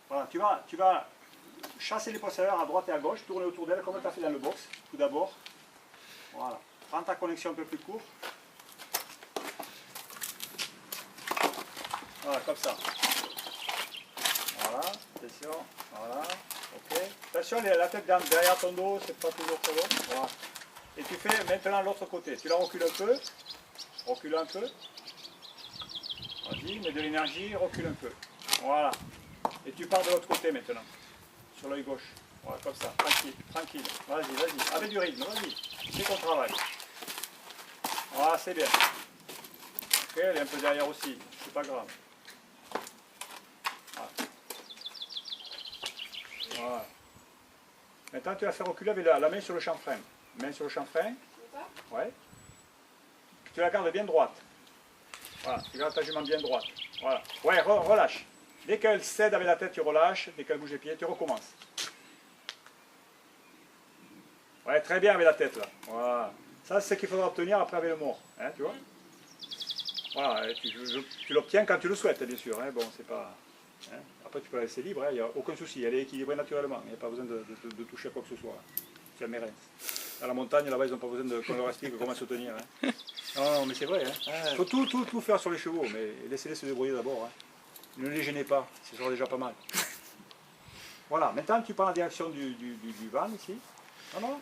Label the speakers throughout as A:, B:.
A: Voilà, tu vas chasser les postérieurs à droite et à gauche, tourner autour d'elle comme tu as fait dans le box, tout d'abord. Voilà. Prends ta connexion un peu plus courte. Voilà, comme ça. Voilà, attention, voilà, ok. Attention, la tête derrière ton dos, c'est pas toujours trop long. Voilà. Et tu fais maintenant l'autre côté. Tu la recules un peu. Recule un peu. Vas-y, mets de l'énergie, recule un peu. Voilà. Et tu pars de l'autre côté maintenant. Sur l'œil gauche. Voilà, comme ça. Tranquille, tranquille. Vas-y, vas-y. Avec du rythme, vas-y. C'est ton travail. Voilà, c'est bien. Ok, elle est un peu derrière aussi. C'est pas grave. Voilà. Voilà. Maintenant, tu vas faire reculer avec la main sur le chanfrein. Main sur le chanfrein. Ouais. Tu la gardes bien droite. Voilà, tu gardes ta jument bien droite. Voilà. Ouais, relâche. Dès qu'elle cède avec la tête, tu relâches. Dès qu'elle bouge les pieds, tu recommences. Ouais, très bien avec la tête là. Voilà. Ça, c'est ce qu'il faudra obtenir après avec le mort. Hein, tu vois. Voilà, tu l'obtiens quand tu le souhaites, bien sûr. Hein. Bon, c'est pas. Hein. Après, tu peux la laisser libre, il n'y a aucun souci. Elle est équilibrée naturellement. Il n'y a pas besoin de toucher à quoi que ce soit. C'est amérindiens. À la montagne, là-bas, ils n'ont pas besoin qu'on leur explique comment se tenir. Hein. Non, mais c'est vrai. Il faut tout faire sur les chevaux, mais laissez-les se débrouiller d'abord. Hein. Ne les gênez pas, ce sera déjà pas mal. Voilà, maintenant tu prends la direction du van ici. Non,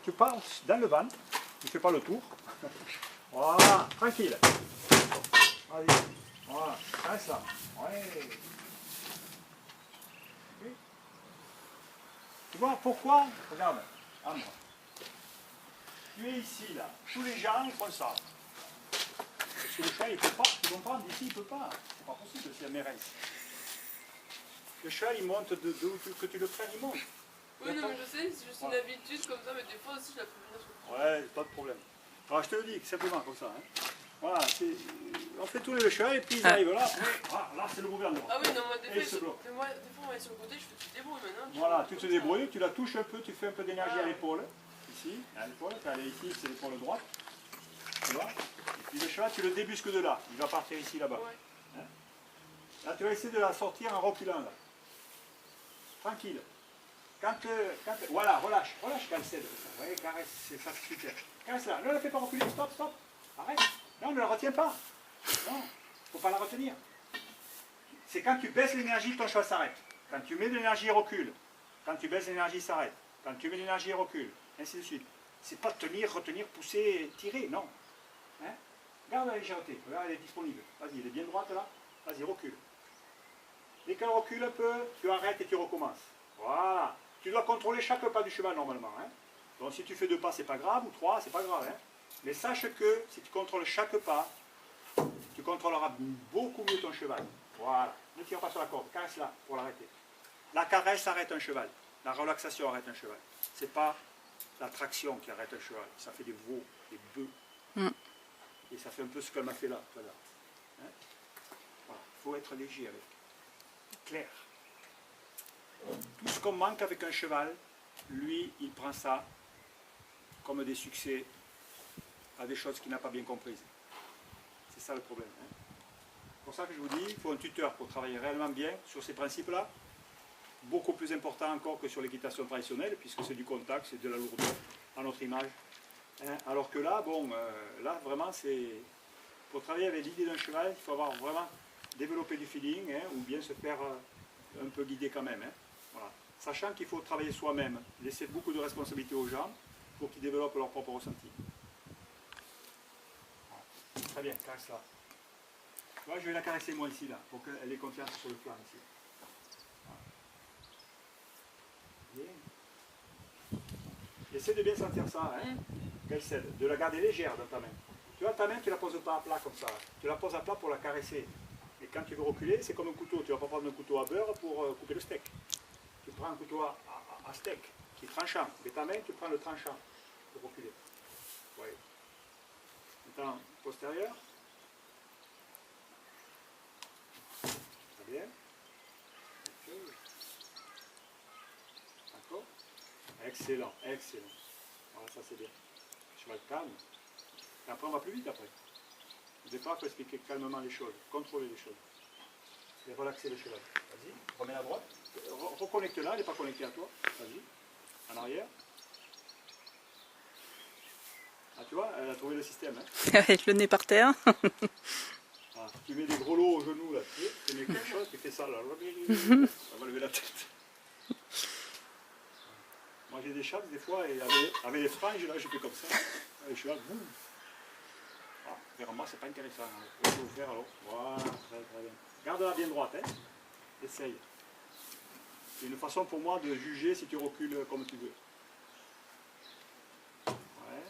A: tu pars dans le van, tu ne fais pas le tour. Voilà, tranquille. Vas-y, voilà, reste là. Ouais. Oui. Tu vois pourquoi? Regarde, Ambre. Tu es ici, là. Tous les gens font ça. Parce que le cheval, il ne peut pas. Tu comprends? D'ici, il ne peut pas. C'est pas possible, c'est la méresse. Le cheval, il monte que tu le prennes, il monte.
B: Oui, non, mais je sais, c'est juste une habitude comme ça, mais des fois aussi, je la peux venir sur le
A: Ouais, pas de problème. Alors, je te le dis, simplement comme ça. Hein. Voilà, on fait tourner le cheval et puis ils arrivent là. Après, là, c'est le gouvernement.
B: Ah oui, non, moi, des fois,
A: on
B: est sur le côté, je fais tu te débrouilles maintenant.
A: Voilà, tu te débrouilles, tu la touches un peu, tu fais un peu d'énergie à l'épaule. Ici, à l'épaule, quand elle est ici, c'est l'épaule droite. Tu vois? Et puis le cheval, tu le débusques de là. Il va partir ici, là-bas.
B: Ouais.
A: Hein? Là, tu vas essayer de la sortir en reculant, là. Tranquille. Voilà, relâche quand elle cède. Vous voyez, caresse, c'est ça, super. Caresse là, ne la fais pas reculer, stop, arrête. Non, ne la retiens pas. Non, il ne faut pas la retenir. C'est quand tu baisses l'énergie, ton cheval s'arrête. Quand tu mets de l'énergie, il recule. Quand tu baisses l'énergie, il s'arrête. Quand tu mets de l'énergie, il recule. Ainsi de suite. C'est pas tenir, retenir, pousser, tirer, non. Hein? Regarde la légèreté, regarde, elle est disponible. Vas-y, elle est bien droite là. Vas-y, recule. Dès qu'elle recule un peu, tu arrêtes et tu recommences. Voilà. Tu dois contrôler chaque pas du cheval normalement. Hein. Donc si tu fais 2 pas, c'est pas grave, ou 3, c'est pas grave. Hein. Mais sache que si tu contrôles chaque pas, tu contrôleras beaucoup mieux ton cheval. Voilà. Ne tire pas sur la corde, caresse là pour l'arrêter. La caresse arrête un cheval. La relaxation arrête un cheval. C'est pas la traction qui arrête un cheval. Ça fait des veaux, des bœufs. Et ça fait un peu ce qu'elle m'a fait là tout à l'heure. Hein. Voilà. Il faut être léger avec. Clair. Tout ce qu'on manque avec un cheval, lui, il prend ça comme des succès à des choses qu'il n'a pas bien comprises. C'est ça le problème. Hein. C'est pour ça que je vous dis, il faut un tuteur pour travailler réellement bien sur ces principes-là. Beaucoup plus important encore que sur l'équitation traditionnelle, puisque c'est du contact, c'est de la lourdeur à notre image. Hein. Alors que là, bon, là vraiment, c'est pour travailler avec l'idée d'un cheval, il faut avoir vraiment développé du feeling, hein, ou bien se faire un peu guider quand même. Hein. Voilà. Sachant qu'il faut travailler soi-même, laisser beaucoup de responsabilités aux gens pour qu'ils développent leur propre ressenti. Voilà. Très bien, caresse là. Voilà, je vais la caresser moi ici, là, pour qu'elle ait confiance sur le flanc ici. Voilà. Bien. Essaie de bien sentir ça, hein, qu'elle cède, de la garder légère dans ta main. Tu vois, ta main, tu ne la poses pas à plat comme ça. Tu la poses à plat pour la caresser. Et quand tu veux reculer, c'est comme un couteau. Tu ne vas pas prendre un couteau à beurre pour couper le steak. Tu prends un couteau à steak qui est tranchant. Et ta main, tu prends le tranchant pour reculer. Oui. Maintenant, postérieur. Très bien. D'accord. Excellent, excellent. Voilà, ça c'est bien. Cheval calme. Et après, on va plus vite après. Au départ, il faut expliquer calmement les choses, contrôler les choses. et relaxer le cheval. Vas-y, remets la droite. Reconnecte-la, elle n'est pas connectée à toi. Vas-y, en arrière. Ah, tu vois, elle a trouvé le système. Hein.
C: Avec le nez par terre.
A: Ah, tu mets des gros lots au genou, là, tu mets quelque chose, tu fais ça, là. On va lever la tête. Moi j'ai des chats des fois, et avec les franges, là, je fais comme ça. Et je suis là, boum. Ah, vers moi, c'est pas intéressant. Hein. Je vais vous faire alors. Voilà, très bien. Garde-la bien droite, hein. Essaye. C'est une façon pour moi de juger si tu recules comme tu veux. Ouais.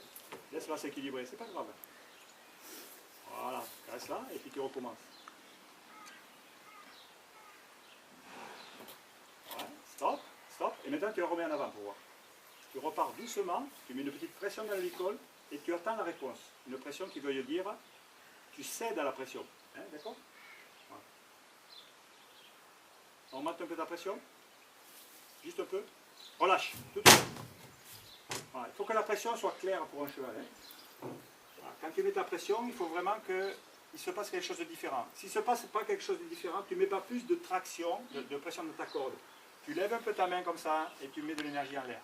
A: Laisse-la s'équilibrer, c'est pas grave. Voilà, caresse-la et puis tu recommences. Ouais, stop, stop. Et maintenant tu la remets en avant pour voir. Tu repars doucement, tu mets une petite pression dans le licol et tu attends la réponse. Une pression qui veut dire tu cèdes à la pression. Hein, d'accord? Voilà. On augmente un peu ta pression. Juste un peu. Relâche, tout de suite. Voilà. Il faut que la pression soit claire pour un cheval. Hein. Voilà. Quand tu mets ta pression, il faut vraiment qu'il se passe quelque chose de différent. S'il ne se passe pas quelque chose de différent, tu ne mets pas plus de traction, de pression de ta corde. Tu lèves un peu ta main comme ça et tu mets de l'énergie en l'air.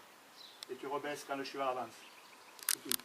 A: Et tu rebaisses quand le cheval avance. C'est tout.